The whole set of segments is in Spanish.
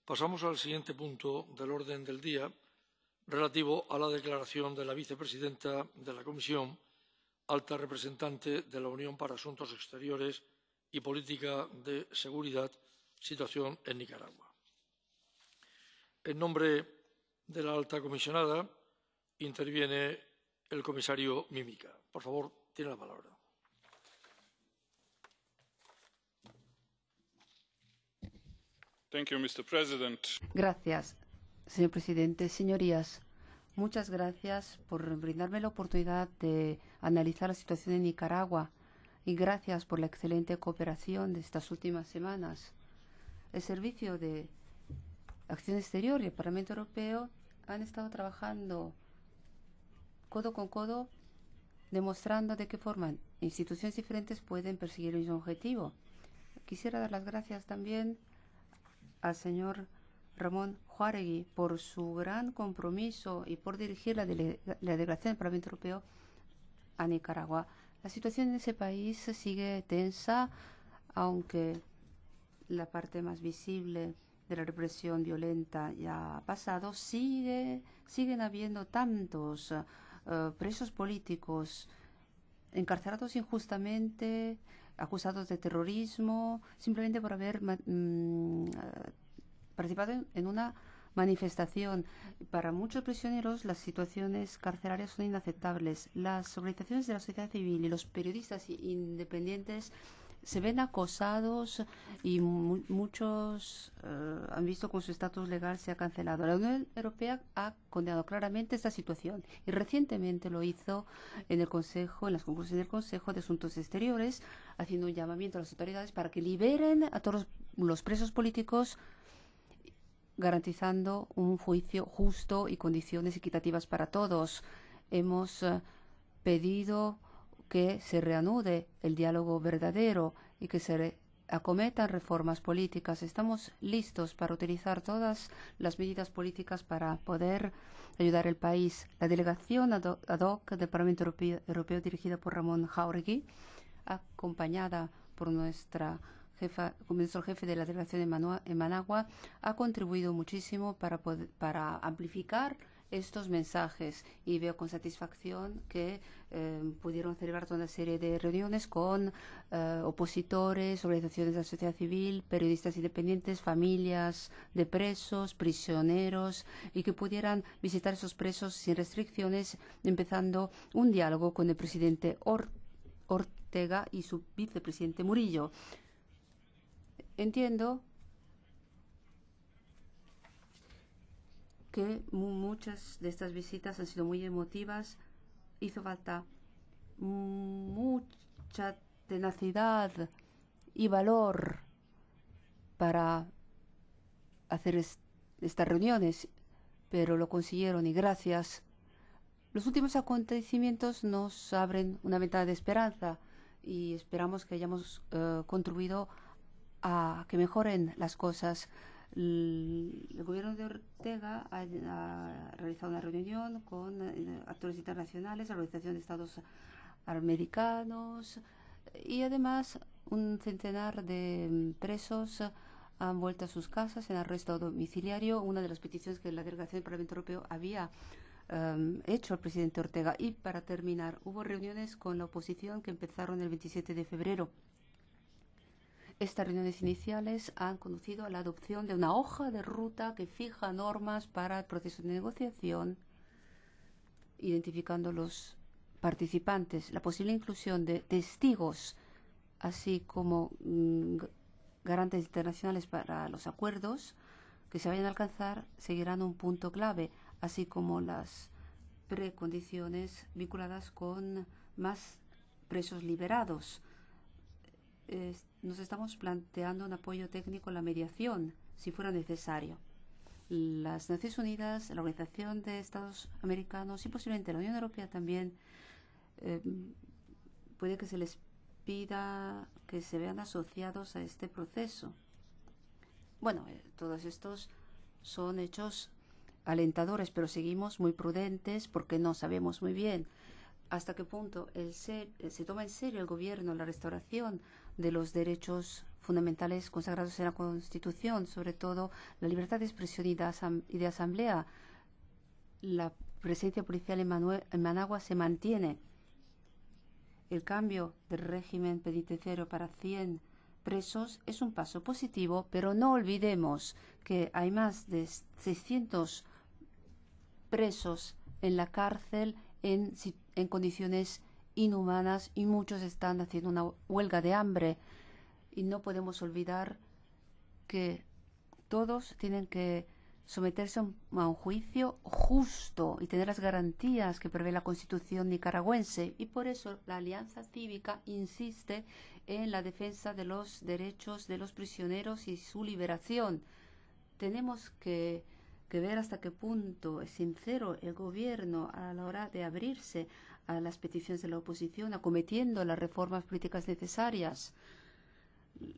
Pasamos al siguiente punto del orden del día, relativo a la declaración de la vicepresidenta de la Comisión, alta representante de la Unión para Asuntos Exteriores y Política de Seguridad, situación en Nicaragua. En nombre de la alta comisionada interviene el comisario Mimica. Por favor, tiene la palabra. Gracias, señor presidente. Señorías, muchas gracias por brindarme la oportunidad de analizar la situación en Nicaragua y gracias por la excelente cooperación de estas últimas semanas. El Servicio de Acción Exterior y el Parlamento Europeo han estado trabajando codo con codo, demostrando de qué forma instituciones diferentes pueden perseguir el mismo objetivo. Quisiera dar las gracias también al señor Ramón Jáuregui por su gran compromiso y por dirigir la delegación del Parlamento Europeo a Nicaragua. La situación en ese país sigue tensa, aunque la parte más visible de la represión violenta ya ha pasado. Siguen habiendo tantos presos políticos encarcelados injustamente, acusados de terrorismo, simplemente por haber participado en una manifestación. Para muchos prisioneros las situaciones carcelarias son inaceptables. Las organizaciones de la sociedad civil y los periodistas independientes se ven acosados y muchos han visto cómo su estatus legal se ha cancelado. La Unión Europea ha condenado claramente esta situación y recientemente lo hizo en el Consejo, en las conclusiones del Consejo de Asuntos Exteriores, haciendo un llamamiento a las autoridades para que liberen a todos los presos políticos, garantizando un juicio justo y condiciones equitativas para todos. Hemos pedido que se reanude el diálogo verdadero y que se acometan reformas políticas. Estamos listos para utilizar todas las medidas políticas para poder ayudar al país. La delegación ad hoc del Parlamento Europeo dirigida por Ramón Jáuregui, acompañada por nuestro jefe de la delegación en Managua, ha contribuido muchísimo para amplificar estos mensajes y veo con satisfacción que pudieron celebrar toda una serie de reuniones con opositores, organizaciones de la sociedad civil, periodistas independientes, familias de presos, prisioneros, y que pudieran visitar esos presos sin restricciones, empezando un diálogo con el presidente Ortega y su vicepresidente Murillo. Entiendo que muchas de estas visitas han sido muy emotivas. Hizo falta mucha tenacidad y valor para hacer estas reuniones, pero lo consiguieron y gracias. Los últimos acontecimientos nos abren una ventana de esperanza y esperamos que hayamos contribuido a que mejoren las cosas. El gobierno de Ortega ha realizado una reunión con actores internacionales, la Organización de Estados Americanos, y además un centenar de presos han vuelto a sus casas en arresto domiciliario, una de las peticiones que la delegación del Parlamento Europeo había hecho al presidente Ortega. Y para terminar, hubo reuniones con la oposición que empezaron el 27 de febrero. Estas reuniones iniciales han conducido a la adopción de una hoja de ruta que fija normas para el proceso de negociación, identificando los participantes, la posible inclusión de testigos, así como garantes internacionales para los acuerdos que se vayan a alcanzar, seguirán un punto clave, así como las precondiciones vinculadas con más presos liberados. Nos estamos planteando un apoyo técnico en la mediación, si fuera necesario. Las Naciones Unidas, la Organización de Estados Americanos y posiblemente la Unión Europea también, puede que se les pida que se vean asociados a este proceso. Bueno, todos estos son hechos alentadores, pero seguimos muy prudentes porque no sabemos muy bien hasta qué punto se toma en serio el gobierno la restauración de los derechos fundamentales consagrados en la Constitución, sobre todo la libertad de expresión y de asamblea. La presencia policial en Managua se mantiene. El cambio del régimen penitenciario para 100 presos es un paso positivo, pero no olvidemos que hay más de 600 presos en la cárcel en condiciones inhumanas y muchos están haciendo una huelga de hambre. Y no podemos olvidar que todos tienen que someterse a un juicio justo y tener las garantías que prevé la Constitución nicaragüense. Y por eso la Alianza Cívica insiste en la defensa de los derechos de los prisioneros y su liberación. Tenemos que ver hasta qué punto es sincero el gobierno a la hora de abrirse a las peticiones de la oposición, acometiendo las reformas políticas necesarias.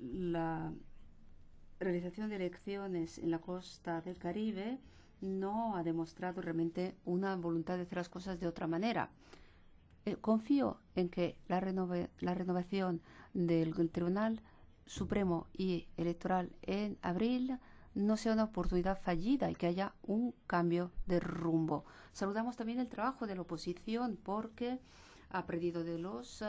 La realización de elecciones en la costa del Caribe no ha demostrado realmente una voluntad de hacer las cosas de otra manera. Confío en que la renovación del Tribunal Supremo y Electoral en abril no sea una oportunidad fallida y que haya un cambio de rumbo. Saludamos también el trabajo de la oposición porque ha aprendido de los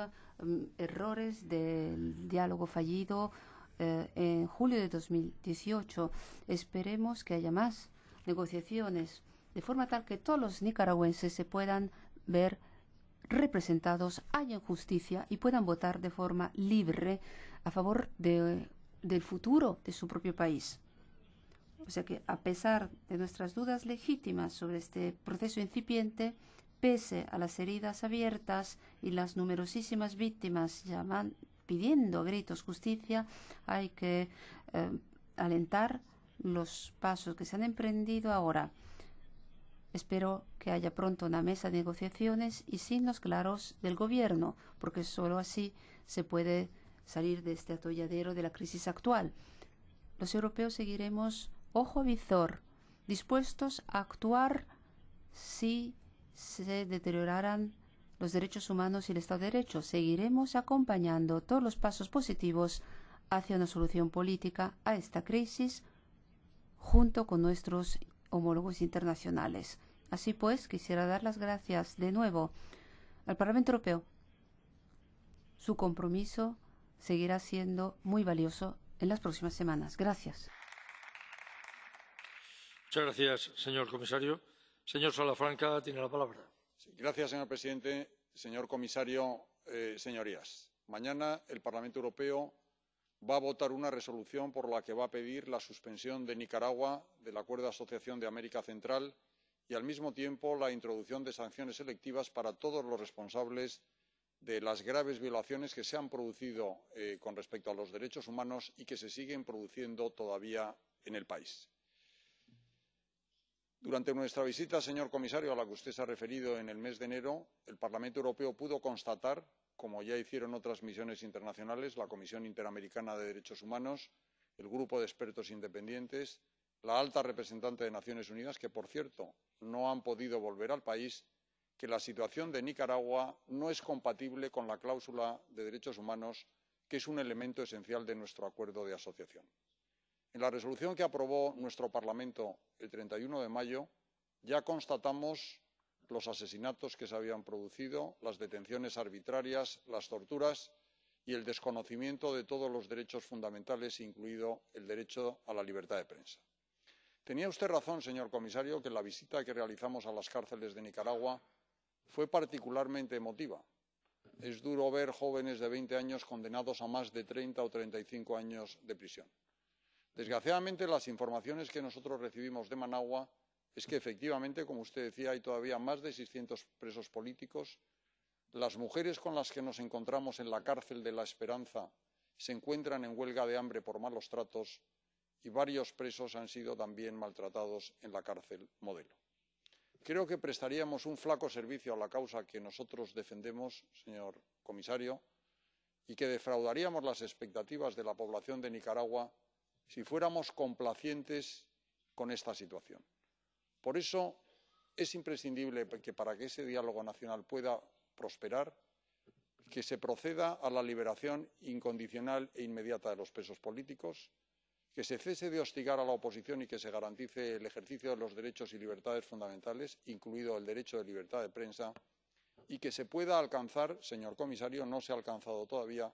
errores del diálogo fallido en julio de 2018. Esperemos que haya más negociaciones de forma tal que todos los nicaragüenses se puedan ver representados, haya justicia y puedan votar de forma libre a favor del futuro de su propio país. O sea que, a pesar de nuestras dudas legítimas sobre este proceso incipiente, pese a las heridas abiertas y las numerosísimas víctimas pidiendo a gritos justicia, hay que alentar los pasos que se han emprendido ahora. Espero que haya pronto una mesa de negociaciones y signos claros del gobierno, porque solo así se puede salir de este atolladero de la crisis actual. Los europeos seguiremos ojo visor, dispuestos a actuar si se deterioraran los derechos humanos y el Estado de Derecho. Seguiremos acompañando todos los pasos positivos hacia una solución política a esta crisis junto con nuestros homólogos internacionales. Así pues, quisiera dar las gracias de nuevo al Parlamento Europeo. Su compromiso seguirá siendo muy valioso en las próximas semanas. Gracias. Muchas gracias, señor comisario. Señor Salafranca, tiene la palabra. Gracias, señor presidente, señor comisario, señorías. Mañana el Parlamento Europeo va a votar una resolución por la que va a pedir la suspensión de Nicaragua del Acuerdo de Asociación de América Central y, al mismo tiempo, la introducción de sanciones selectivas para todos los responsables de las graves violaciones que se han producido con respecto a los derechos humanos y que se siguen produciendo todavía en el país. Durante nuestra visita, señor comisario, a la que usted se ha referido en el mes de enero, el Parlamento Europeo pudo constatar, como ya hicieron otras misiones internacionales, la Comisión Interamericana de Derechos Humanos, el Grupo de Expertos Independientes, la alta representante de Naciones Unidas, que, por cierto, no han podido volver al país, que la situación de Nicaragua no es compatible con la cláusula de derechos humanos, que es un elemento esencial de nuestro acuerdo de asociación. En la resolución que aprobó nuestro Parlamento el 31 de mayo ya constatamos los asesinatos que se habían producido, las detenciones arbitrarias, las torturas y el desconocimiento de todos los derechos fundamentales, incluido el derecho a la libertad de prensa. Tenía usted razón, señor comisario, que la visita que realizamos a las cárceles de Nicaragua fue particularmente emotiva. Es duro ver jóvenes de 20 años condenados a más de 30 o 35 años de prisión. Desgraciadamente, las informaciones que nosotros recibimos de Managua es que, efectivamente, como usted decía, hay todavía más de 600 presos políticos. Las mujeres con las que nos encontramos en la cárcel de La Esperanza se encuentran en huelga de hambre por malos tratos y varios presos han sido también maltratados en la cárcel Modelo. Creo que prestaríamos un flaco servicio a la causa que nosotros defendemos, señor comisario, y que defraudaríamos las expectativas de la población de Nicaragua si fuéramos complacientes con esta situación. Por eso es imprescindible que, para que ese diálogo nacional pueda prosperar, que se proceda a la liberación incondicional e inmediata de los presos políticos, que se cese de hostigar a la oposición y que se garantice el ejercicio de los derechos y libertades fundamentales, incluido el derecho de libertad de prensa, y que se pueda alcanzar, señor comisario, no se ha alcanzado todavía,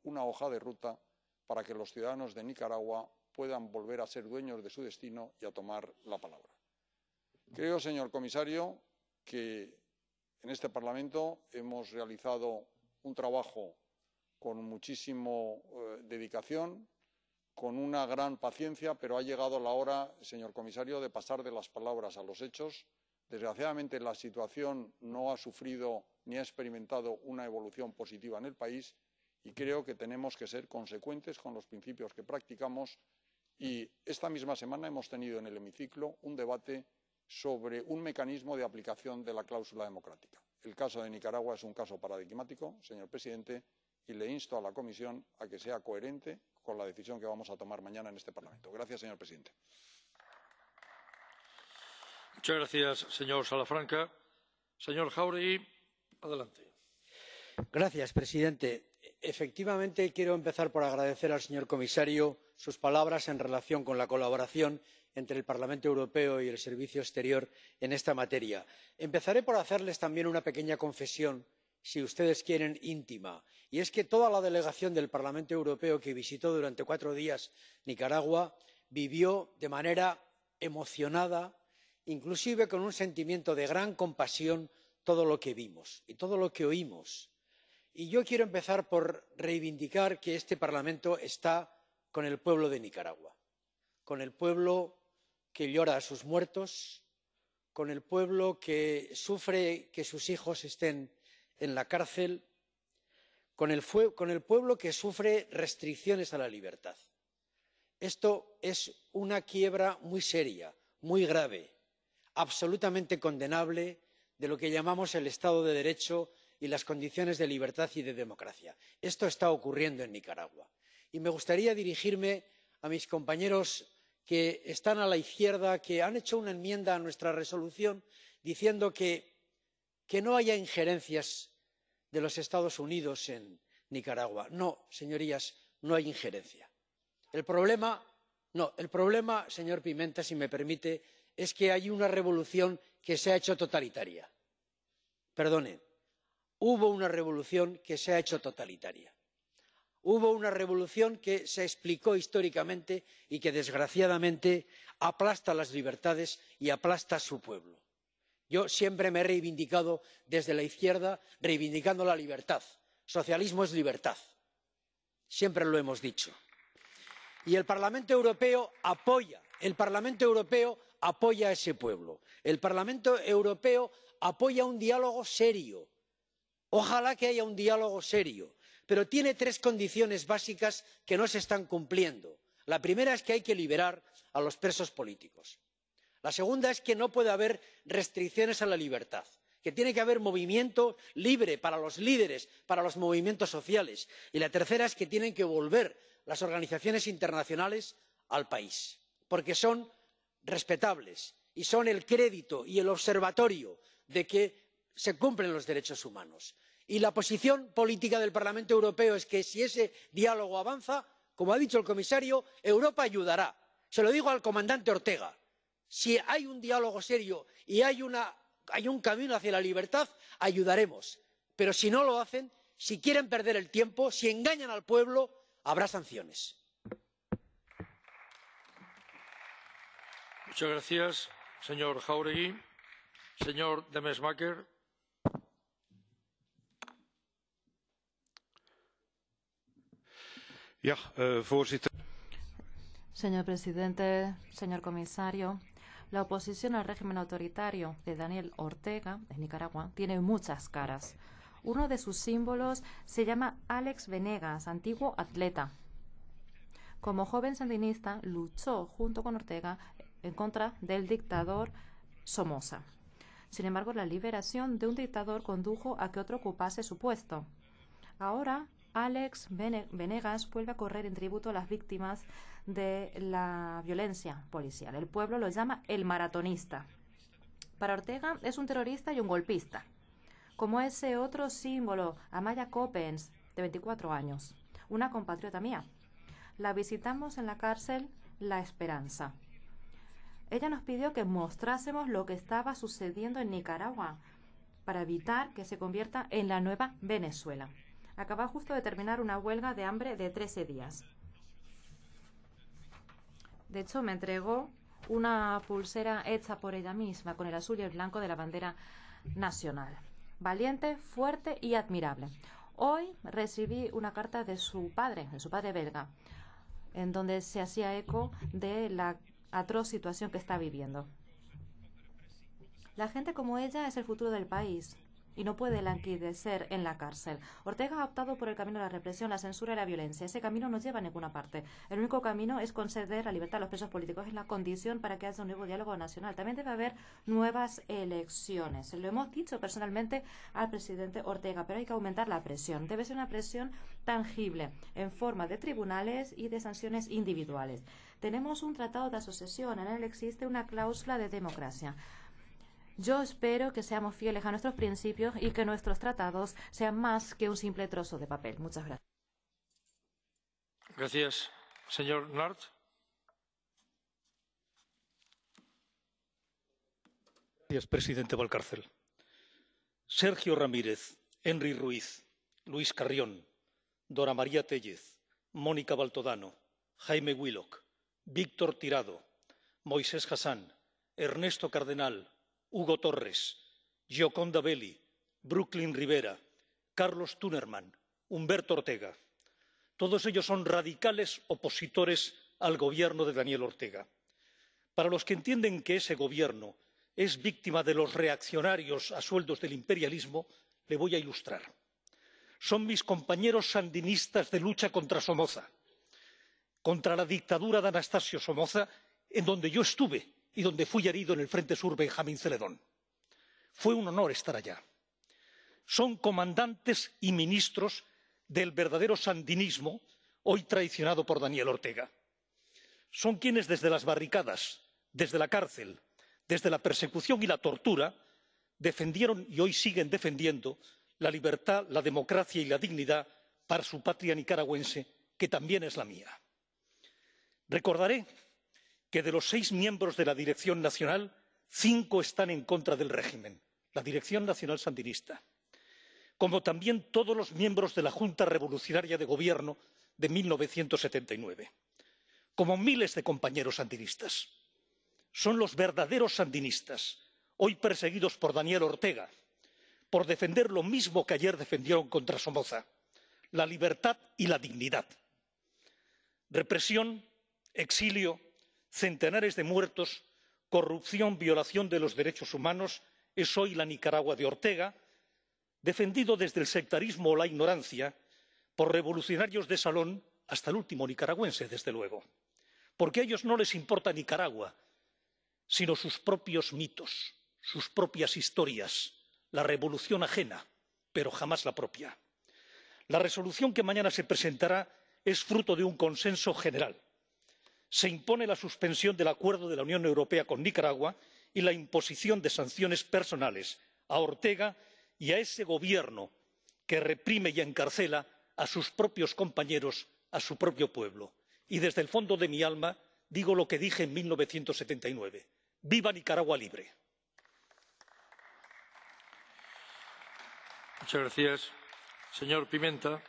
una hoja de ruta para que los ciudadanos de Nicaragua puedan volver a ser dueños de su destino y a tomar la palabra. Creo, señor comisario, que en este Parlamento hemos realizado un trabajo con muchísima dedicación, con una gran paciencia, pero ha llegado la hora, señor comisario, de pasar de las palabras a los hechos. Desgraciadamente, la situación no ha sufrido ni ha experimentado una evolución positiva en el país y creo que tenemos que ser consecuentes con los principios que practicamos. Y esta misma semana hemos tenido en el hemiciclo un debate sobre un mecanismo de aplicación de la cláusula democrática. El caso de Nicaragua es un caso paradigmático, señor presidente, y le insto a la Comisión a que sea coherente con la decisión que vamos a tomar mañana en este Parlamento. Gracias, señor presidente. Muchas gracias, señor Salafranca. Señor Jáuregui, adelante. Señor presidente. Efectivamente, quiero empezar por agradecer al señor comisario sus palabras en relación con la colaboración entre el Parlamento Europeo y el Servicio Exterior en esta materia. Empezaré por hacerles también una pequeña confesión, si ustedes quieren, íntima, y es que toda la delegación del Parlamento Europeo que visitó durante 4 días Nicaragua vivió de manera emocionada, inclusive con un sentimiento de gran compasión, todo lo que vimos y todo lo que oímos. Y yo quiero empezar por reivindicar que este Parlamento está con el pueblo de Nicaragua, con el pueblo que llora a sus muertos, con el pueblo que sufre que sus hijos estén en la cárcel, con el pueblo que sufre restricciones a la libertad. Esto es una quiebra muy seria, muy grave, absolutamente condenable de lo que llamamos el Estado de Derecho y las condiciones de libertad y de democracia. Esto está ocurriendo en Nicaragua. Y me gustaría dirigirme a mis compañeros que están a la izquierda, que han hecho una enmienda a nuestra resolución diciendo que no haya injerencias de los Estados Unidos en Nicaragua. No, señorías, no hay injerencia. El problema, señor Pimenta, si me permite, es que hay una revolución que se ha hecho totalitaria. Perdone, hubo una revolución que se ha hecho totalitaria. Hubo una revolución que se explicó históricamente y que, desgraciadamente, aplasta las libertades y aplasta a su pueblo. Yo siempre me he reivindicado desde la izquierda, reivindicando la libertad. Socialismo es libertad. Siempre lo hemos dicho. Y el Parlamento Europeo apoya a ese pueblo. El Parlamento Europeo apoya un diálogo serio. Ojalá que haya un diálogo serio, pero tiene 3 condiciones básicas que no se están cumpliendo. La primera es que hay que liberar a los presos políticos. La segunda es que no puede haber restricciones a la libertad, que tiene que haber movimiento libre para los líderes, para los movimientos sociales. Y la tercera es que tienen que volver las organizaciones internacionales al país, porque son respetables y son el crédito y el observatorio de que se cumplen los derechos humanos. Y la posición política del Parlamento Europeo es que, si ese diálogo avanza, como ha dicho el comisario, Europa ayudará. Se lo digo al comandante Ortega. Si hay un diálogo serio y hay un camino hacia la libertad, ayudaremos. Pero si no lo hacen, si quieren perder el tiempo, si engañan al pueblo, habrá sanciones. Muchas gracias, señor Jáuregui. Señor Demesmaeker. Señor presidente, señor comisario, la oposición al régimen autoritario de Daniel Ortega, de Nicaragua, tiene muchas caras. Uno de sus símbolos se llama Alex Venegas, antiguo atleta. Como joven sandinista, luchó junto con Ortega en contra del dictador Somoza. Sin embargo, la liberación de un dictador condujo a que otro ocupase su puesto. Ahora, Alex Venegas vuelve a correr en tributo a las víctimas de la violencia policial. El pueblo lo llama el maratonista. Para Ortega es un terrorista y un golpista. como ese otro símbolo, Amaya Coppens, de 24 años, una compatriota mía. La visitamos en la cárcel La Esperanza. Ella nos pidió que mostrásemos lo que estaba sucediendo en Nicaragua para evitar que se convierta en la nueva Venezuela. Acaba justo de terminar una huelga de hambre de 13 días. De hecho, me entregó una pulsera hecha por ella misma con el azul y el blanco de la bandera nacional. Valiente, fuerte y admirable. Hoy recibí una carta de su padre belga, en donde se hacía eco de la atroz situación que está viviendo. La gente como ella es el futuro del país y no puede languidecer en la cárcel. Ortega ha optado por el camino de la represión, la censura y la violencia. Ese camino no lleva a ninguna parte. El único camino es conceder la libertad a los presos políticos. Es la condición para que haya un nuevo diálogo nacional. También debe haber nuevas elecciones. Lo hemos dicho personalmente al presidente Ortega, pero hay que aumentar la presión. Debe ser una presión tangible, en forma de tribunales y de sanciones individuales. Tenemos un tratado de asociación. En él existe una cláusula de democracia. Yo espero que seamos fieles a nuestros principios y que nuestros tratados sean más que un simple trozo de papel. Muchas gracias. Gracias. Señor Nart. Gracias, presidente Valcárcel. Sergio Ramírez, Henry Ruiz, Luis Carrión, Dora María Tellez, Mónica Baltodano, Jaime Willock, Víctor Tirado, Moisés Hassan, Ernesto Cardenal, Hugo Torres, Gioconda Belli, Brooklyn Rivera, Carlos Tunerman, Humberto Ortega. Todos ellos son radicales opositores al gobierno de Daniel Ortega. Para los que entienden que ese gobierno es víctima de los reaccionarios a sueldos del imperialismo, le voy a ilustrar. Son mis compañeros sandinistas de lucha contra Somoza, contra la dictadura de Anastasio Somoza, en donde yo estuve y donde fui herido en el Frente Sur Benjamín Celedón. Fue un honor estar allá. Son comandantes y ministros del verdadero sandinismo, hoy traicionado por Daniel Ortega. Son quienes desde las barricadas, desde la cárcel, desde la persecución y la tortura, defendieron y hoy siguen defendiendo la libertad, la democracia y la dignidad para su patria nicaragüense, que también es la mía. Recordaré que de los 6 miembros de la Dirección Nacional, 5 están en contra del régimen, la Dirección Nacional Sandinista, como también todos los miembros de la Junta Revolucionaria de Gobierno de 1979, como miles de compañeros sandinistas. Son los verdaderos sandinistas, hoy perseguidos por Daniel Ortega, por defender lo mismo que ayer defendieron contra Somoza, la libertad y la dignidad. Represión, exilio, centenares de muertos, corrupción, violación de los derechos humanos es hoy la Nicaragua de Ortega, defendido desde el sectarismo o la ignorancia por revolucionarios de salón hasta el último nicaragüense, desde luego. Porque a ellos no les importa Nicaragua, sino sus propios mitos, sus propias historias, la revolución ajena, pero jamás la propia. La resolución que mañana se presentará es fruto de un consenso general. Se impone la suspensión del acuerdo de la Unión Europea con Nicaragua y la imposición de sanciones personales a Ortega y a ese gobierno que reprime y encarcela a sus propios compañeros, a su propio pueblo. Y desde el fondo de mi alma digo lo que dije en 1979. ¡Viva Nicaragua libre! Muchas gracias. Señor Pimenta.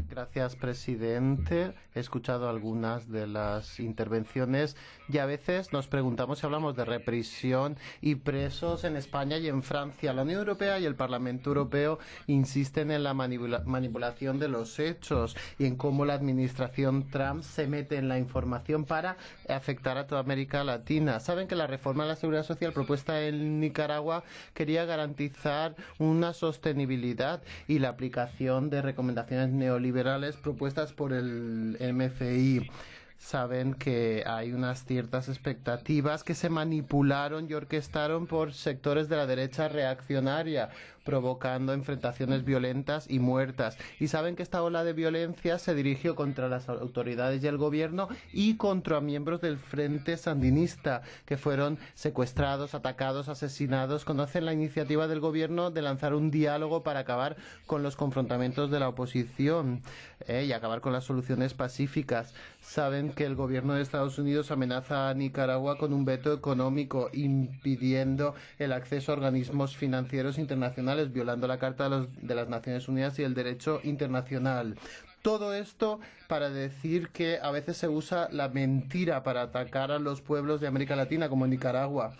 Gracias, presidente. He escuchado algunas de las intervenciones y a veces nos preguntamos si hablamos de represión y presos en España y en Francia. La Unión Europea y el Parlamento Europeo insisten en la manipulación de los hechos y en cómo la administración Trump se mete en la información para afectar a toda América Latina. Saben que la reforma de la Seguridad Social propuesta en Nicaragua quería garantizar una sostenibilidad y la aplicación de recomendaciones neoliberales propuestas por el MFI. Saben que hay unas ciertas expectativas que se manipularon y orquestaron por sectores de la derecha reaccionaria, provocando enfrentaciones violentas y muertas. Y saben que esta ola de violencia se dirigió contra las autoridades y el gobierno y contra miembros del Frente Sandinista, que fueron secuestrados, atacados, asesinados. Conocen la iniciativa del gobierno de lanzar un diálogo para acabar con los confrontamientos de la oposición y acabar con las soluciones pacíficas. Saben que el gobierno de Estados Unidos amenaza a Nicaragua con un veto económico, impidiendo el acceso a organismos financieros internacionales, violando la Carta de las Naciones Unidas y el derecho internacional. Todo esto para decir que a veces se usa la mentira para atacar a los pueblos de América Latina, como Nicaragua,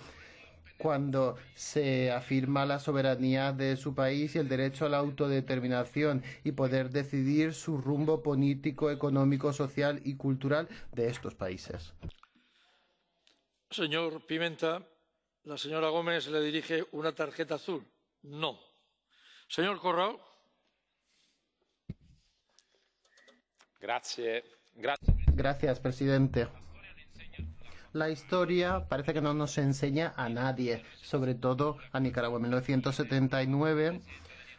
cuando se afirma la soberanía de su país y el derecho a la autodeterminación y poder decidir su rumbo político, económico, social y cultural de estos países. Señor Pimenta, la señora Gómez le dirige una tarjeta azul. No. Señor Corrao. Gracias, presidente. La historia parece que no nos enseña a nadie, sobre todo a Nicaragua. En 1979,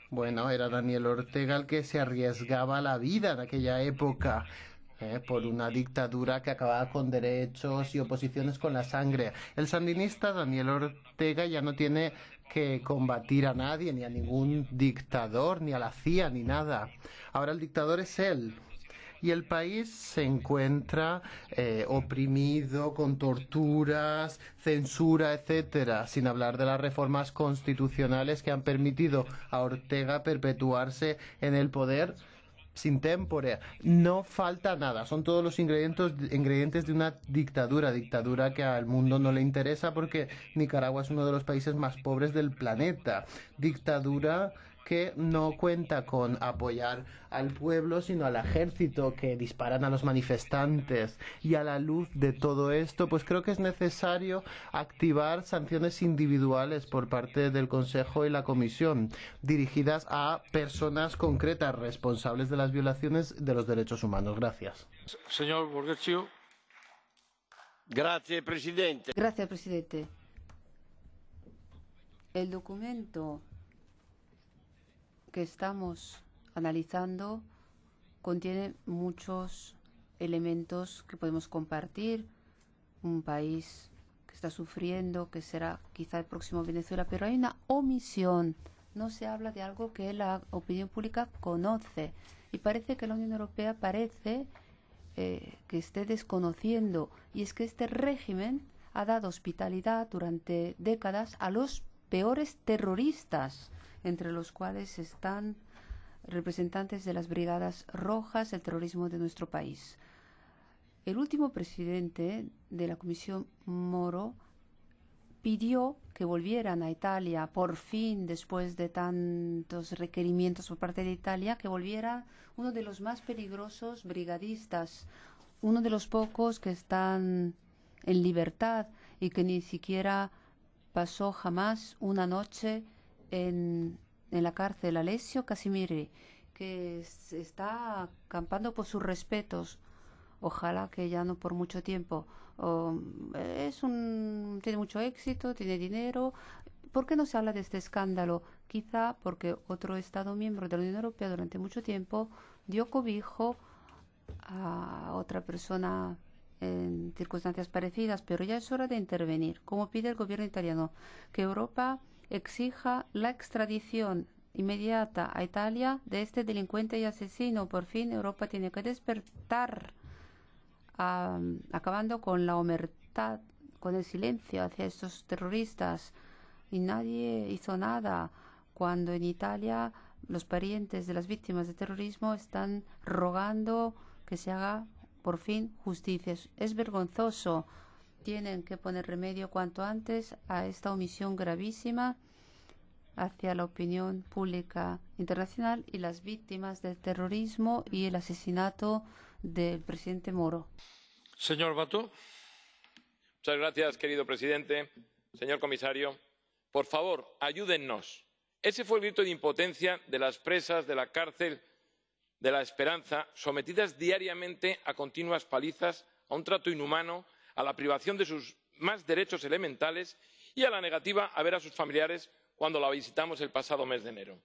bueno, era Daniel Ortega el que se arriesgaba la vida en aquella época por una dictadura que acababa con derechos y oposiciones con la sangre. El sandinista Daniel Ortega ya no tiene que combatir a nadie, ni a ningún dictador, ni a la CIA, ni nada. Ahora el dictador es él. Y el país se encuentra oprimido, con torturas, censura, etcétera, sin hablar de las reformas constitucionales que han permitido a Ortega perpetuarse en el poder sin témpore. No falta nada, son todos los ingredientes de una dictadura que al mundo no le interesa porque Nicaragua es uno de los países más pobres del planeta. Dictadura que no cuenta con apoyar al pueblo, sino al ejército, que disparan a los manifestantes. Y a la luz de todo esto, pues creo que es necesario activar sanciones individuales por parte del Consejo y la Comisión, dirigidas a personas concretas responsables de las violaciones de los derechos humanos. Gracias. Señor Borghezio. Gracias, presidente. Gracias, presidente. El documento que estamos analizando contiene muchos elementos que podemos compartir. Un país que está sufriendo, que será quizá el próximo Venezuela, pero hay una omisión. No se habla de algo que la opinión pública conoce. Y parece que la Unión Europea parece que esté desconociendo. Y es que este régimen ha dado hospitalidad durante décadas a los peores terroristas, entre los cuales están representantes de las Brigadas Rojas, el terrorismo de nuestro país. El último presidente de la Comisión, Moro, pidió que volvieran a Italia, por fin, después de tantos requerimientos por parte de Italia, que volviera uno de los más peligrosos brigadistas, uno de los pocos que están en libertad y que ni siquiera pasó jamás una noche en la cárcel, Alessio Casimiri, que se está acampando por sus respetos. Ojalá que ya no por mucho tiempo. Tiene mucho éxito, tiene dinero. ¿Por qué no se habla de este escándalo? Quizá porque otro Estado miembro de la Unión Europea durante mucho tiempo dio cobijo a otra persona en circunstancias parecidas, pero ya es hora de intervenir, como pide el gobierno italiano, que Europa exija la extradición inmediata a Italia de este delincuente y asesino. Por fin Europa tiene que despertar, acabando con la omertad, con el silencio hacia estos terroristas. Y nadie hizo nada cuando en Italia los parientes de las víctimas de terrorismo están rogando que se haga por fin justicia. Es vergonzoso. Tienen que poner remedio cuanto antes a esta omisión gravísima hacia la opinión pública internacional y las víctimas del terrorismo y el asesinato del presidente Moro. Señor Mato. Muchas gracias, querido presidente. Señor comisario, por favor, ayúdennos. Ese fue el grito de impotencia de las presas de la cárcel de La Esperanza, sometidas diariamente a continuas palizas, a un trato inhumano, a la privación de sus más derechos elementales y a la negativa a ver a sus familiares cuando la visitamos el pasado mes de enero.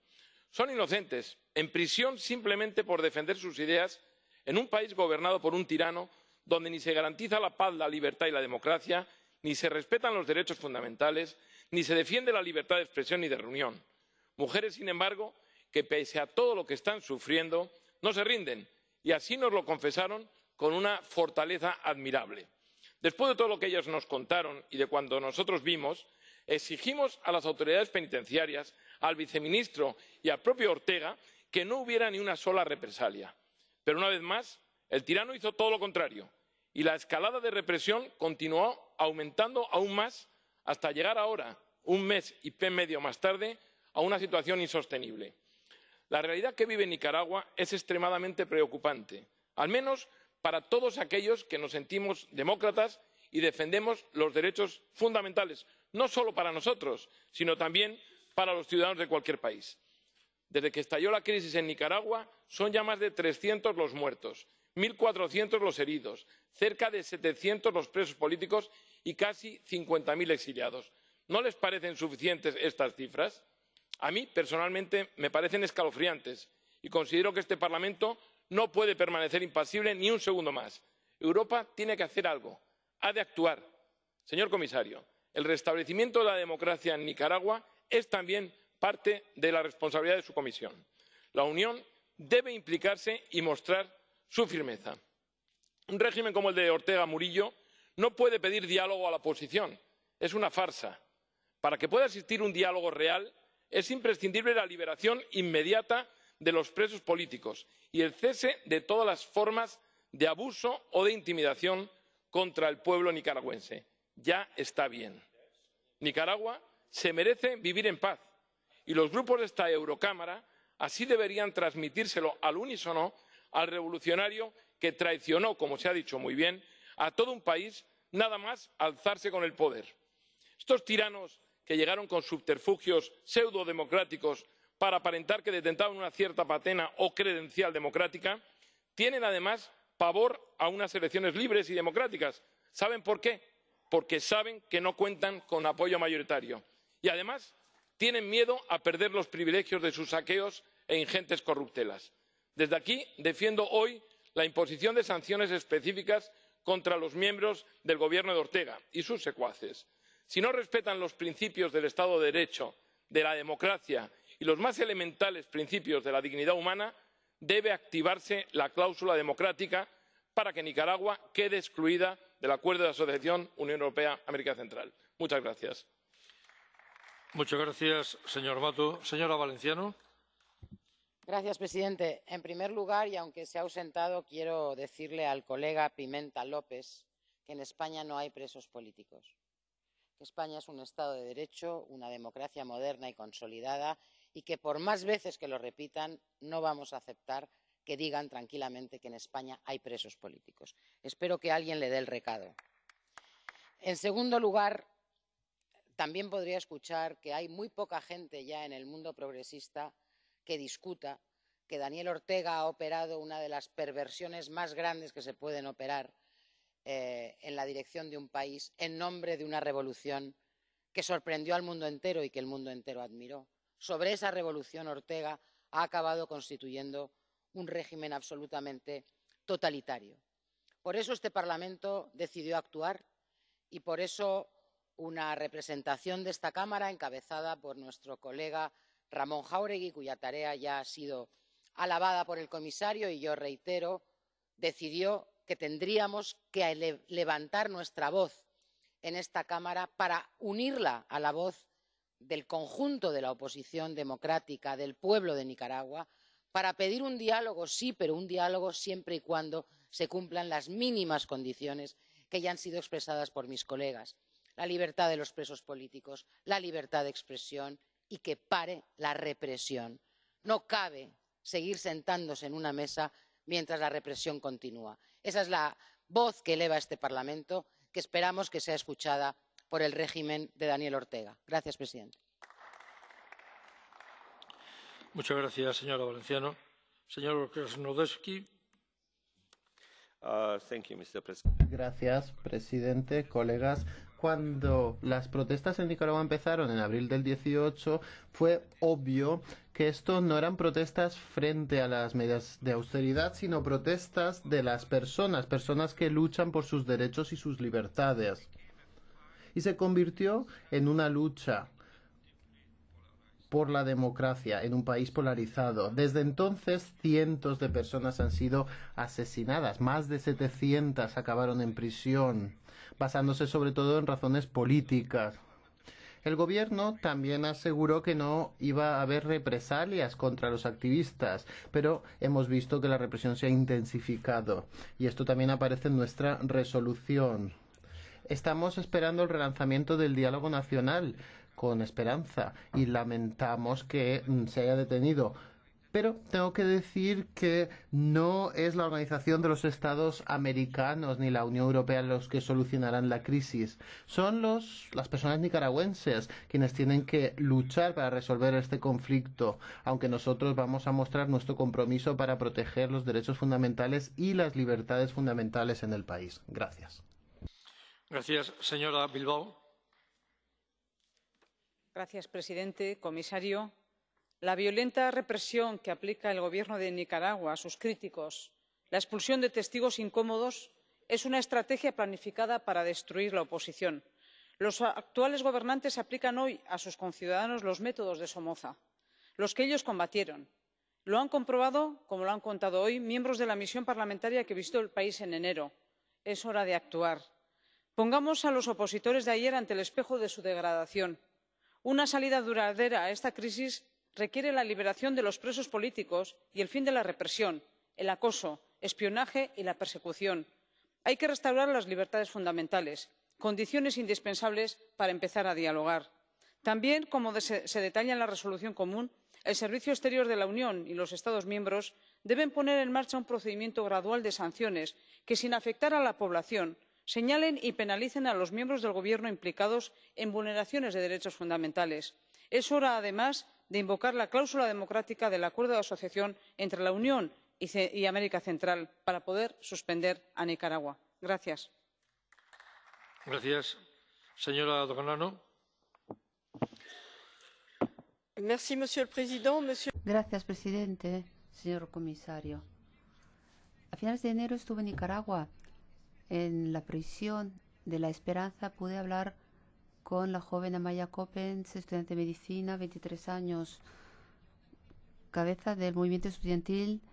Son inocentes, en prisión simplemente por defender sus ideas en un país gobernado por un tirano donde ni se garantiza la paz, la libertad y la democracia, ni se respetan los derechos fundamentales, ni se defiende la libertad de expresión y de reunión. Mujeres, sin embargo, que pese a todo lo que están sufriendo, no se rinden, y así nos lo confesaron con una fortaleza admirable. Después de todo lo que ellas nos contaron y de cuando nosotros vimos, exigimos a las autoridades penitenciarias, al viceministro y al propio Ortega que no hubiera ni una sola represalia. Pero una vez más, el tirano hizo todo lo contrario y la escalada de represión continuó aumentando aún más hasta llegar ahora, un mes y medio más tarde, a una situación insostenible. La realidad que vive Nicaragua es extremadamente preocupante, al menos para todos aquellos que nos sentimos demócratas y defendemos los derechos fundamentales, no solo para nosotros, sino también para los ciudadanos de cualquier país. Desde que estalló la crisis en Nicaragua, son ya más de 300 los muertos, 1.400 los heridos, cerca de 700 los presos políticos y casi 50.000 exiliados. ¿No les parecen suficientes estas cifras? A mí, personalmente, me parecen escalofriantes y considero que este Parlamento no puede permanecer impasible ni un segundo más. Europa tiene que hacer algo, ha de actuar. Señor comisario, el restablecimiento de la democracia en Nicaragua es también parte de la responsabilidad de su Comisión. La Unión debe implicarse y mostrar su firmeza. Un régimen como el de Ortega Murillo no puede pedir diálogo a la oposición. Es una farsa. Para que pueda existir un diálogo real, es imprescindible la liberación inmediata de los presos políticos y el cese de todas las formas de abuso o de intimidación contra el pueblo nicaragüense. Ya está bien. Nicaragua se merece vivir en paz y los grupos de esta Eurocámara así deberían transmitírselo al unísono al revolucionario que traicionó, como se ha dicho muy bien, a todo un país nada más alzarse con el poder. Estos tiranos que llegaron con subterfugios pseudodemocráticos para aparentar que detentaban una cierta patena o credencial democrática, tienen además pavor a unas elecciones libres y democráticas. ¿Saben por qué? Porque saben que no cuentan con apoyo mayoritario. Y además tienen miedo a perder los privilegios de sus saqueos e ingentes corruptelas. Desde aquí defiendo hoy la imposición de sanciones específicas contra los miembros del gobierno de Ortega y sus secuaces. Si no respetan los principios del Estado de Derecho, de la democracia y los más elementales principios de la dignidad humana, debe activarse la cláusula democrática para que Nicaragua quede excluida del Acuerdo de Asociación Unión Europea-América Central. Muchas gracias. Muchas gracias, señor Mato. Señora Valenciano. Señor presidente, en primer lugar, y aunque se ha ausentado, quiero decirle al colega Pimenta López que en España no hay presos políticos, que España es un Estado de Derecho, una democracia moderna y consolidada, y que por más veces que lo repitan, no vamos a aceptar que digan tranquilamente que en España hay presos políticos. Espero que alguien le dé el recado. En segundo lugar, también podría escuchar que hay muy poca gente ya en el mundo progresista que discuta que Daniel Ortega ha operado una de las perversiones más grandes que se pueden operar en la dirección de un país en nombre de una revolución que sorprendió al mundo entero y que el mundo entero admiró. Sobre esa revolución, Ortega ha acabado constituyendo un régimen absolutamente totalitario. Por eso este Parlamento decidió actuar y por eso una representación de esta Cámara, encabezada por nuestro colega Ramón Jáuregui, cuya tarea ya ha sido alabada por el comisario y yo reitero, decidió que tendríamos que levantar nuestra voz en esta Cámara para unirla a la voz del conjunto de la oposición democrática del pueblo de Nicaragua, para pedir un diálogo, sí, pero un diálogo siempre y cuando se cumplan las mínimas condiciones que ya han sido expresadas por mis colegas: la libertad de los presos políticos, la libertad de expresión y que pare la represión. No cabe seguir sentándose en una mesa mientras la represión continúa. Esa es la voz que eleva este Parlamento, que esperamos que sea escuchada por el régimen de Daniel Ortega. Gracias, presidente. Muchas gracias, señora Valenciano. Señor Krasnodębski. Gracias, presidente, colegas. Cuando las protestas en Nicaragua empezaron en abril del 18, fue obvio que esto no eran protestas frente a las medidas de austeridad, sino protestas de las personas, personas que luchan por sus derechos y sus libertades. Y se convirtió en una lucha por la democracia en un país polarizado. Desde entonces, cientos de personas han sido asesinadas. Más de 700 acabaron en prisión, basándose sobre todo en razones políticas. El gobierno también aseguró que no iba a haber represalias contra los activistas, pero hemos visto que la represión se ha intensificado. Y esto también aparece en nuestra resolución. Estamos esperando el relanzamiento del diálogo nacional con esperanza y lamentamos que se haya detenido. Pero tengo que decir que no es la Organización de los Estados Americanos ni la Unión Europea los que solucionarán la crisis. Son las personas nicaragüenses quienes tienen que luchar para resolver este conflicto, aunque nosotros vamos a mostrar nuestro compromiso para proteger los derechos fundamentales y las libertades fundamentales en el país. Gracias. Gracias, señora Bilbao. Señor presidente, comisario, la violenta represión que aplica el Gobierno de Nicaragua a sus críticos, la expulsión de testigos incómodos, es una estrategia planificada para destruir la oposición. Los actuales gobernantes aplican hoy a sus conciudadanos los métodos de Somoza, los que ellos combatieron. Lo han comprobado, como lo han contado hoy, miembros de la misión parlamentaria que visitó el país en enero. Es hora de actuar. Pongamos a los opositores de ayer ante el espejo de su degradación. Una salida duradera a esta crisis requiere la liberación de los presos políticos y el fin de la represión, el acoso, espionaje y la persecución. Hay que restaurar las libertades fundamentales, condiciones indispensables para empezar a dialogar. También, como se detalla en la resolución común, el Servicio Exterior de la Unión y los Estados miembros deben poner en marcha un procedimiento gradual de sanciones que, sin afectar a la población, señalen y penalicen a los miembros del Gobierno implicados en vulneraciones de derechos fundamentales. Es hora, además, de invocar la cláusula democrática del acuerdo de asociación entre la Unión y América Central para poder suspender a Nicaragua. Gracias. Gracias. Señora Doganano. Gracias, presidente, señor comisario. A finales de enero estuve en Nicaragua. En la prisión de La Esperanza pude hablar con la joven Amaya Coppens, estudiante de medicina, 23 años, cabeza del movimiento estudiantil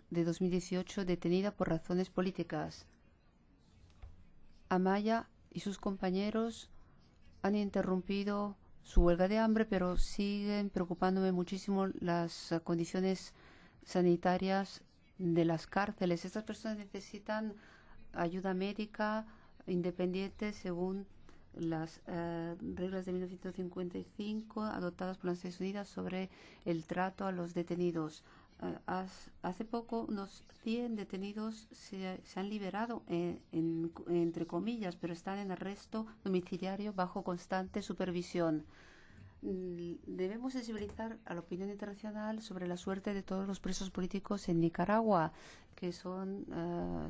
de 2018, detenida por razones políticas. Amaya y sus compañeros han interrumpido su huelga de hambre, pero siguen preocupándome muchísimo las condiciones sanitarias de las cárceles. Estas personas necesitan ayuda médica independiente según las reglas de 1955 adoptadas por las Naciones Unidas sobre el trato a los detenidos. Hace poco unos 100 detenidos se han liberado, entre comillas, pero están en arresto domiciliario bajo constante supervisión. Debemos sensibilizar a la opinión internacional sobre la suerte de todos los presos políticos en Nicaragua, que son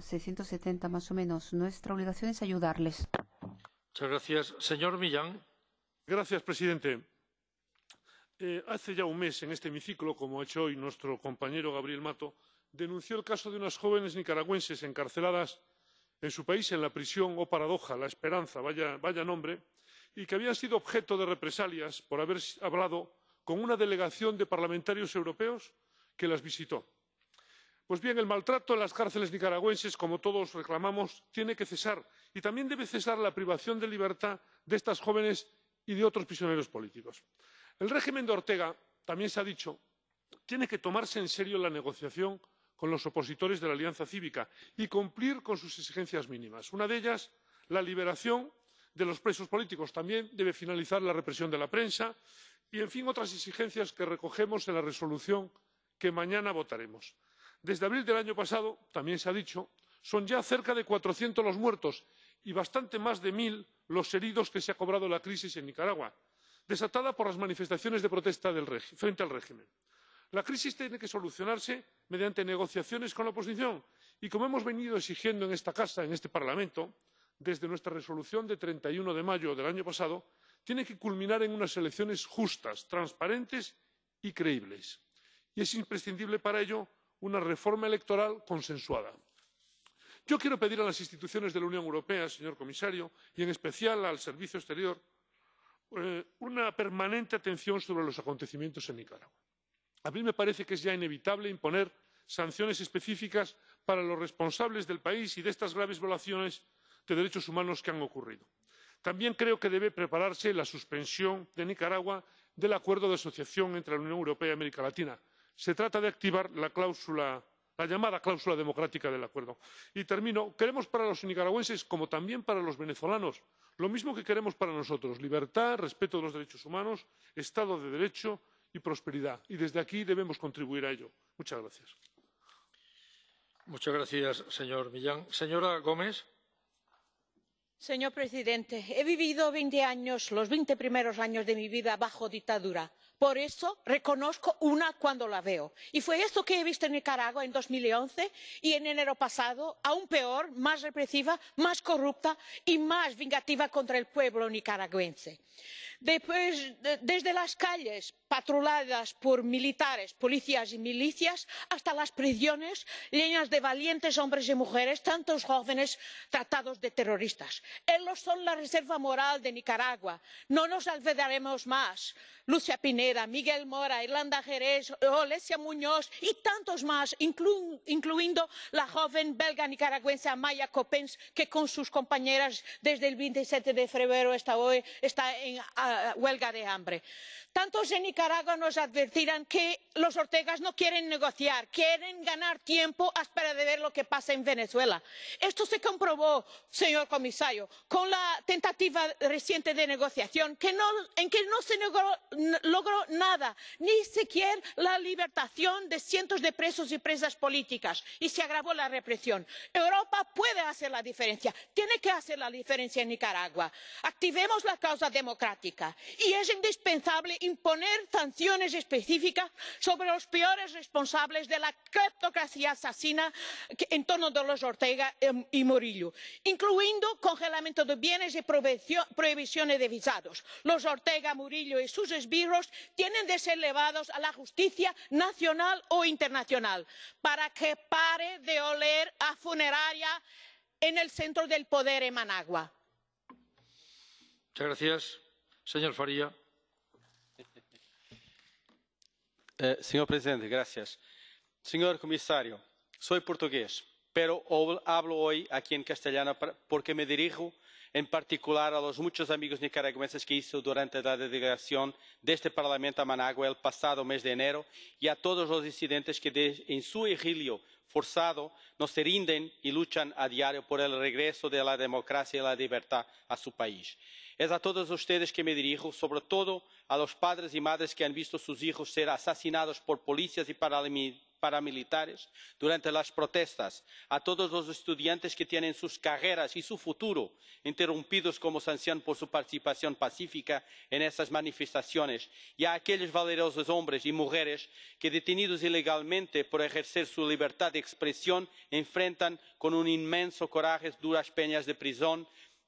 670 más o menos. Nuestra obligación es ayudarles. Muchas gracias. Señor Millán. Señor presidente. Hace ya un mes en este hemiciclo, como ha hecho hoy nuestro compañero Gabriel Mato, denunció el caso de unas jóvenes nicaragüenses encarceladas en su país en la prisión, oh paradoja, La Esperanza, vaya nombre, y que habían sido objeto de represalias por haber hablado con una delegación de parlamentarios europeos que las visitó. Pues bien, el maltrato en las cárceles nicaragüenses, como todos reclamamos, tiene que cesar, y también debe cesar la privación de libertad de estas jóvenes y de otros prisioneros políticos. El régimen de Ortega, también se ha dicho, tiene que tomarse en serio la negociación con los opositores de la Alianza Cívica y cumplir con sus exigencias mínimas. Una de ellas, la liberación de los presos políticos. También debe finalizar la represión de la prensa y, en fin, otras exigencias que recogemos en la resolución que mañana votaremos. Desde abril del año pasado, también se ha dicho, son ya cerca de 400 los muertos y bastante más de 1000 los heridos que se ha cobrado la crisis en Nicaragua, desatada por las manifestaciones de protesta frente al régimen. La crisis tiene que solucionarse mediante negociaciones con la oposición Y como hemos venido exigiendo en esta casa, en este Parlamento, desde nuestra resolución de 31 de mayo del año pasado, tiene que culminar en unas elecciones justas, transparentes y creíbles. Y es imprescindible para ello una reforma electoral consensuada. Yo quiero pedir a las instituciones de la Unión Europea, señor comisario, y en especial al Servicio Exterior, una permanente atención sobre los acontecimientos en Nicaragua. A mí me parece que es ya inevitable imponer sanciones específicas para los responsables del país y de estas graves violaciones de derechos humanos que han ocurrido. También creo que debe prepararse la suspensión de Nicaragua del acuerdo de asociación entre la Unión Europea y América Latina. Se trata de activar la llamada cláusula democrática del acuerdo. Y termino. Queremos para los nicaragüenses, como también para los venezolanos, lo mismo que queremos para nosotros: libertad, respeto de los derechos humanos, Estado de Derecho y prosperidad. Y desde aquí debemos contribuir a ello. Muchas gracias. Muchas gracias, señor Millán. Señora Gómez. Señor presidente, he vivido 20 años, los 20 primeros años de mi vida, bajo dictadura. Por eso reconozco una cuando la veo. Y fue esto que he visto en Nicaragua en 2011 y en enero pasado, aún peor, más represiva, más corrupta y más vengativa contra el pueblo nicaragüense. Desde las calles patrulladas por militares, policías y milicias, hasta las prisiones llenas de valientes hombres y mujeres, tantos jóvenes tratados de terroristas. Ellos son la reserva moral de Nicaragua. No nos olvidaremos más. Lucia Pineda, Miguel Mora, Irlanda Jerez, Olesia Muñoz y tantos más, incluyendo la joven belga nicaragüense Amaya Coppens, que con sus compañeras desde el 27 de febrero hasta hoy está en huelga de hambre. Tantos en Nicaragua nos advertirán que los Ortegas no quieren negociar, quieren ganar tiempo a espera de ver lo que pasa en Venezuela. Esto se comprobó, señor comisario, con la tentativa reciente de negociación en que no se logró nada, ni siquiera la liberación de cientos de presos y presas políticas, y se agravó la represión. Europa puede hacer la diferencia, tiene que hacer la diferencia en Nicaragua. Activemos la causa democrática y es indispensable imponer sanciones específicas sobre los peores responsables de la cleptocracia asesina en torno de los Ortega y Murillo, incluyendo congelamiento de bienes y prohibiciones de visados. Los Ortega, Murillo y sus esbirros tienen de ser llevados a la justicia nacional o internacional para que pare de oler a funeraria en el centro del poder en Managua. Muchas gracias. Señor Faria. Señor presidente, gracias. Señor comisario, soy portugués, pero hablo hoy aquí en castellano porque me dirijo en particular a los muchos amigos nicaragüenses que hice durante la delegación de este Parlamento a Managua el pasado mes de enero y a todos los disidentes que en su exilio forzado no se rinden y luchan a diario por el regreso de la democracia y la libertad a su país. Es a todos ustedes que me dirijo, sobre todo a los padres y madres que han visto a sus hijos ser asesinados por policías y paramilitares durante las protestas, a todos los estudiantes que tienen sus carreras y su futuro interrumpidos como sanción por su participación pacífica en esas manifestaciones, y a aquellos valerosos hombres y mujeres que, detenidos ilegalmente por ejercer su libertad de expresión, enfrentan con un inmenso coraje duras penas de prisión,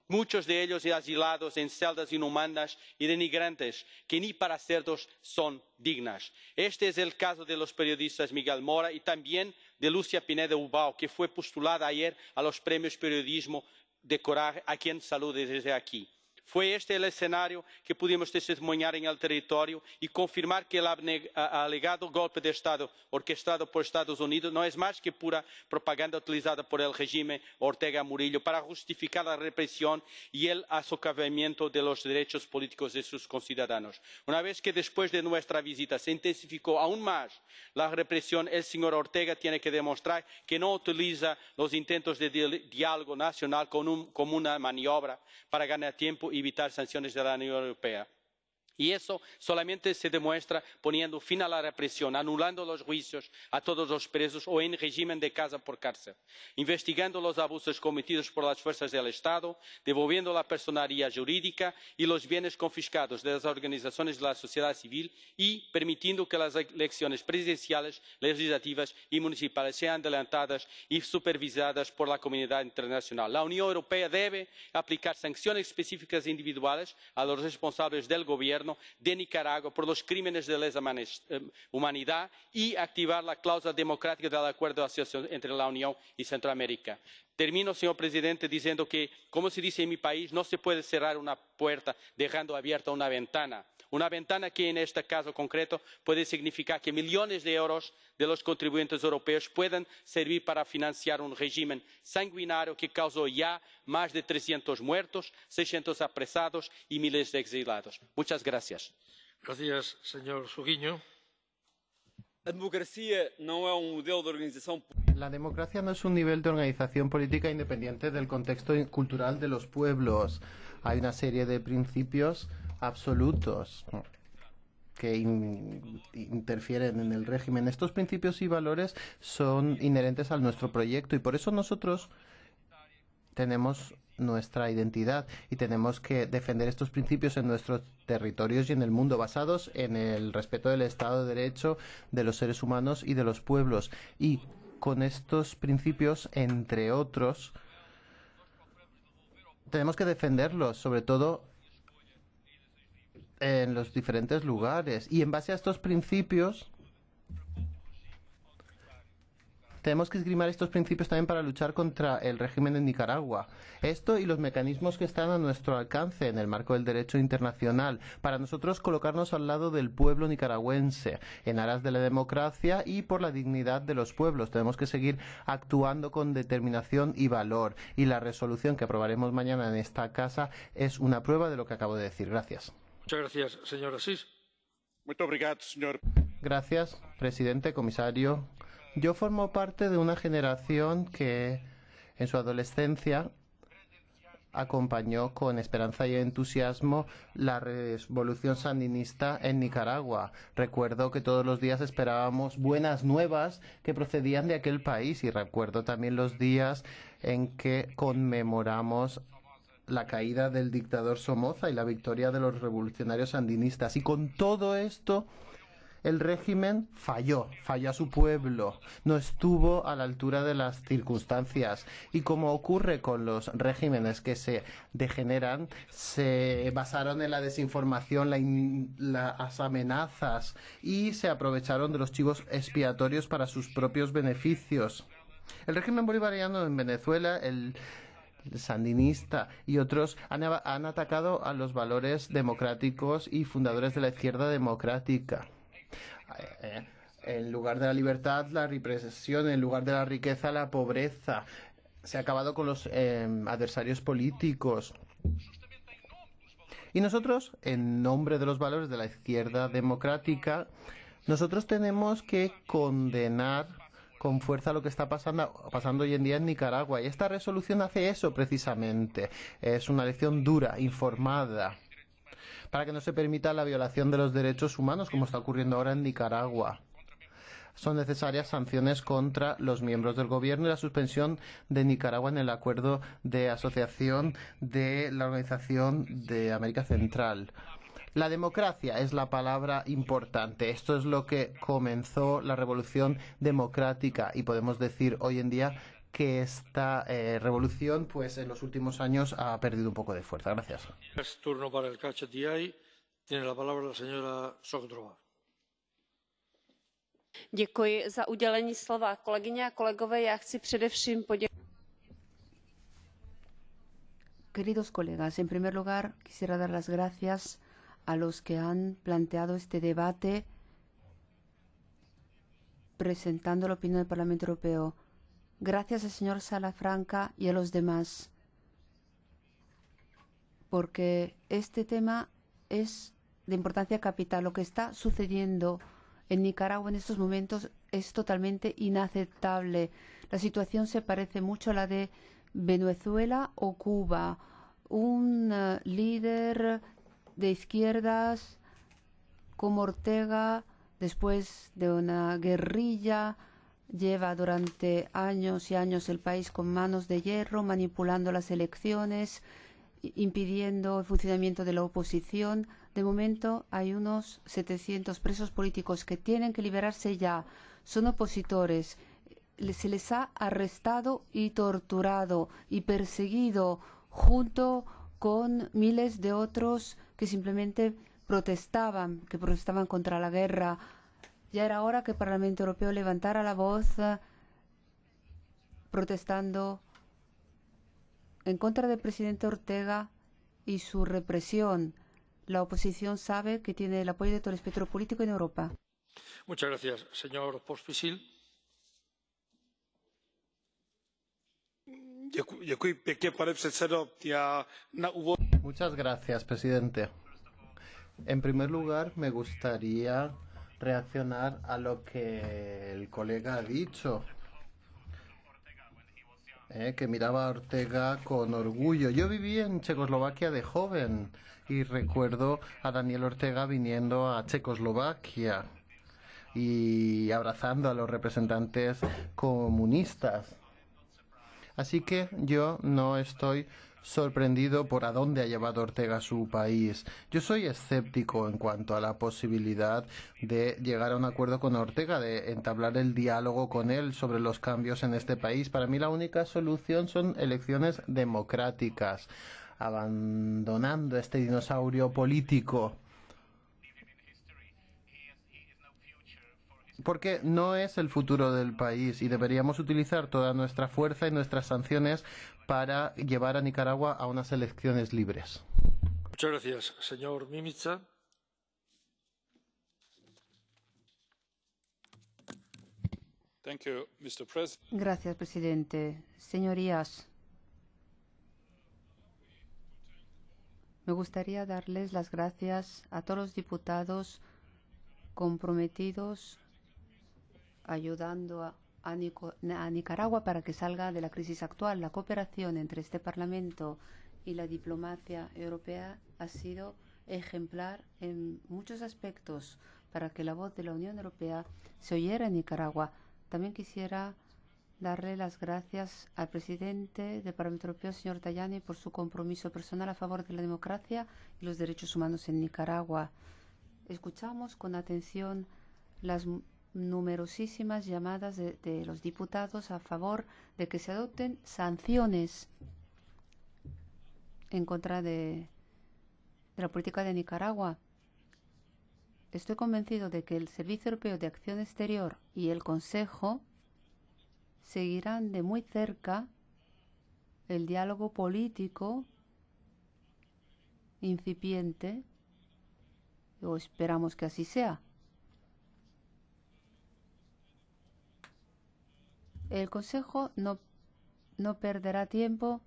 muchos de ellos asilados en celdas inhumanas y denigrantes que ni para cerdos son dignas. Este es el caso de los periodistas Miguel Mora y también de Lucia Pineda Ubao, que fue postulada ayer a los premios Periodismo de Coraje, a quien saludo desde aquí. Fue este el escenario que pudimos testimoniar en el territorio y confirmar que el alegado golpe de Estado orquestado por Estados Unidos no es más que pura propaganda utilizada por el régimen Ortega Murillo para justificar la represión y el socavamiento de los derechos políticos de sus conciudadanos. Una vez que después de nuestra visita se intensificó aún más la represión, el señor Ortega tiene que demostrar que no utiliza los intentos de diálogo nacional como una maniobra para ganar tiempo y evitar sanciones de la Unión Europea. Y eso solamente se demuestra poniendo fin a la represión, anulando los juicios a todos los presos o en régimen de casa por cárcel, investigando los abusos cometidos por las fuerzas del Estado, devolviendo la personalidad jurídica y los bienes confiscados de las organizaciones de la sociedad civil y permitiendo que las elecciones presidenciales, legislativas y municipales sean adelantadas y supervisadas por la comunidad internacional. La Unión Europea debe aplicar sanciones específicas e individuales a los responsables del gobierno de Nicaragua por los crímenes de lesa humanidad y activar la cláusula democrática del acuerdo de asociación entre la Unión y Centroamérica. Termino, señor presidente, diciendo que, como se dice en mi país, no se puede cerrar una puerta dejando abierta una ventana que en este caso concreto puede significar que millones de euros de los contribuyentes europeos puedan servir para financiar un régimen sanguinario que causó ya más de 300 muertos, 600 apresados y miles de exiliados. Muchas gracias. Gracias, señor Soguinho. La democracia no es un modelo de organización. La democracia no es un nivel de organización política independiente del contexto cultural de los pueblos. Hay una serie de principios absolutos que interfieren en el régimen. Estos principios y valores son inherentes a nuestro proyecto y por eso nosotros tenemos nuestra identidad y tenemos que defender estos principios en nuestros territorios y en el mundo, basados en el respeto del Estado de Derecho, de los seres humanos y de los pueblos. Y con estos principios, entre otros, tenemos que defenderlos, sobre todo en los diferentes lugares. Y en base a estos principios, tenemos que esgrimar estos principios también para luchar contra el régimen en Nicaragua. Esto y los mecanismos que están a nuestro alcance en el marco del derecho internacional, para nosotros colocarnos al lado del pueblo nicaragüense, en aras de la democracia y por la dignidad de los pueblos. Tenemos que seguir actuando con determinación y valor. Y la resolución que aprobaremos mañana en esta casa es una prueba de lo que acabo de decir. Gracias. Muchas gracias, señor Asís. Gracias, presidente, comisario. Yo formo parte de una generación que en su adolescencia acompañó con esperanza y entusiasmo la revolución sandinista en Nicaragua. Recuerdo que todos los días esperábamos buenas nuevas que procedían de aquel país y recuerdo también los días en que conmemoramos la caída del dictador Somoza y la victoria de los revolucionarios sandinistas. Y con todo esto, el régimen falló a su pueblo, no estuvo a la altura de las circunstancias y como ocurre con los regímenes que se degeneran, se basaron en la desinformación, las amenazas y se aprovecharon de los chivos expiatorios para sus propios beneficios. El régimen bolivariano en Venezuela, el sandinista y otros han atacado a los valores democráticos y fundadores de la izquierda democrática. En lugar de la libertad, la represión; en lugar de la riqueza, la pobreza. Se ha acabado con los adversarios políticos. Y nosotros, en nombre de los valores de la izquierda democrática, nosotros tenemos que condenar con fuerza lo que está pasando hoy en día en Nicaragua. Y esta resolución hace eso precisamente. Es una lección dura, informada, para que no se permita la violación de los derechos humanos, como está ocurriendo ahora en Nicaragua. Son necesarias sanciones contra los miembros del gobierno y la suspensión de Nicaragua en el acuerdo de asociación de la Organización de América Central. La democracia es la palabra importante. Esto es lo que comenzó la revolución democrática y podemos decir hoy en día que esta revolución, pues en los últimos años ha perdido un poco de fuerza. Gracias. Es turno para el Catch the Eye. Tiene la palabra la señora Sokdrova. Děkuji za udělení slova. Kolegyně a kolegové, já chci především poděkovat. Queridos colegas, en primer lugar quisiera dar las gracias a los que han planteado este debate presentando la opinión del Parlamento Europeo. Gracias al señor Salafranca y a los demás, porque este tema es de importancia capital. Lo que está sucediendo en Nicaragua en estos momentos es totalmente inaceptable. La situación se parece mucho a la de Venezuela o Cuba. Un líder de izquierdas cómo Ortega, después de una guerrilla, lleva durante años y años el país con manos de hierro, manipulando las elecciones, impidiendo el funcionamiento de la oposición. De momento hay unos 700 presos políticos que tienen que liberarse ya. Son opositores. Se les ha arrestado y torturado y perseguido junto con miles de otros que simplemente protestaban contra la guerra. Ya era hora que el Parlamento Europeo levantara la voz protestando en contra del presidente Ortega y su represión. La oposición sabe que tiene el apoyo de todo el espectro político en Europa. Muchas gracias, señor Pospíšil. Muchas gracias, presidente. En primer lugar, me gustaría reaccionar a lo que el colega ha dicho, que miraba a Ortega con orgullo. Yo viví en Checoslovaquia de joven y recuerdo a Daniel Ortega viniendo a Checoslovaquia y abrazando a los representantes comunistas. Así que yo no estoy sorprendido por a dónde ha llevado Ortega su país. Yo soy escéptico en cuanto a la posibilidad de llegar a un acuerdo con Ortega, de entablar el diálogo con él sobre los cambios en este país. Para mí la única solución son elecciones democráticas, abandonando este dinosaurio político. Porque no es el futuro del país y deberíamos utilizar toda nuestra fuerza y nuestras sanciones para llevar a Nicaragua a unas elecciones libres. Muchas gracias, señor Mimica. Gracias, presidente. Señorías, me gustaría darles las gracias a todos los diputados comprometidos ayudando a Nicaragua para que salga de la crisis actual. La cooperación entre este Parlamento y la diplomacia europea ha sido ejemplar en muchos aspectos para que la voz de la Unión Europea se oyera en Nicaragua. También quisiera darle las gracias al presidente del Parlamento Europeo, señor Tajani, por su compromiso personal a favor de la democracia y los derechos humanos en Nicaragua. Escuchamos con atención las numerosísimas llamadas de los diputados a favor de que se adopten sanciones en contra de la política de Nicaragua. Estoy convencido de que el Servicio Europeo de Acción Exterior y el Consejo seguirán de muy cerca el diálogo político incipiente, o esperamos que así sea. El Consejo no perderá tiempo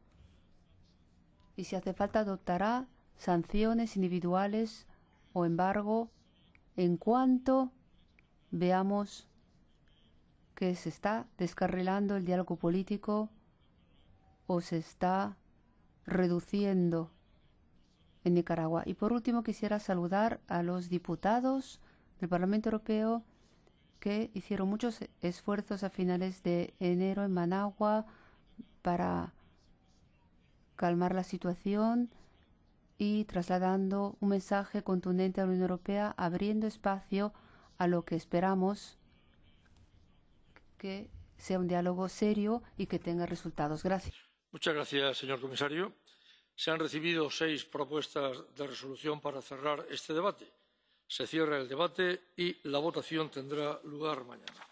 y si hace falta adoptará sanciones individuales o embargo en cuanto veamos que se está descarrilando el diálogo político o se está reduciendo en Nicaragua. Y por último quisiera saludar a los diputados del Parlamento Europeo que hicieron muchos esfuerzos a finales de enero en Managua para calmar la situación y trasladando un mensaje contundente a la Unión Europea, abriendo espacio a lo que esperamos que sea un diálogo serio y que tenga resultados. Gracias. Muchas gracias, señor comisario. Se han recibido 6 propuestas de resolución para cerrar este debate. Se cierra el debate y la votación tendrá lugar mañana.